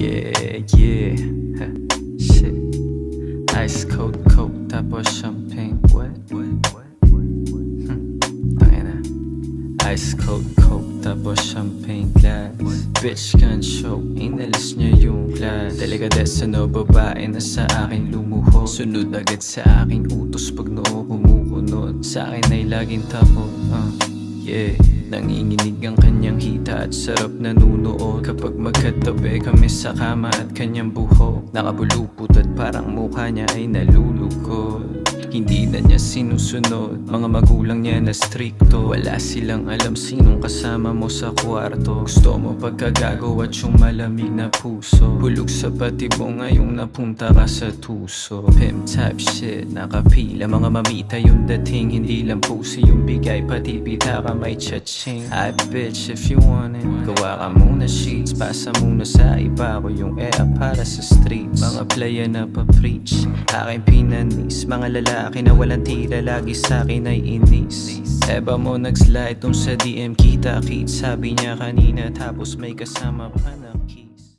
Yeah, yeah. Shit. Ice cold coke, tapos champagne. What? Tangina. Ice cold coke, tapos champagne glass. Bitch can't show, inalis niya yung glass. Delikadesa no, babae na sa akin lumuho. Sunod agad sa aking utos pag noo kumukunod. Sa akin ay laging tapo, yeah. Nanginginig ang kanyang hita at sarap nanunood. Kapag magkatabi kami sa kama at kanyang buhok, nakabulupot at parang mukha niya ay nalulugod. Hindi na niya sinusunod, mga magulang niya na stricto. Wala silang alam sinong kasama mo sa kwarto. Gusto mo pagkagago at yung malamig na puso. Hulog sa patibo ngayong napunta ka sa tuso. Pimp type shit, nakapila mga mamita yung dating. Hindi lang pusi yung bigay, pati pita ka may chaching. Ay bitch if you want it, gawa ka muna sheets. Pasa muna sa iba ko yung air para sa streets. Mga playa na pa-preach, aking pinanis. Mga lalaki na walang tira, lagi sa'kin ay inis. Eba mo nag-slide dun sa DM kita kit. Sabi niya kanina tapos may kasama pa na kid.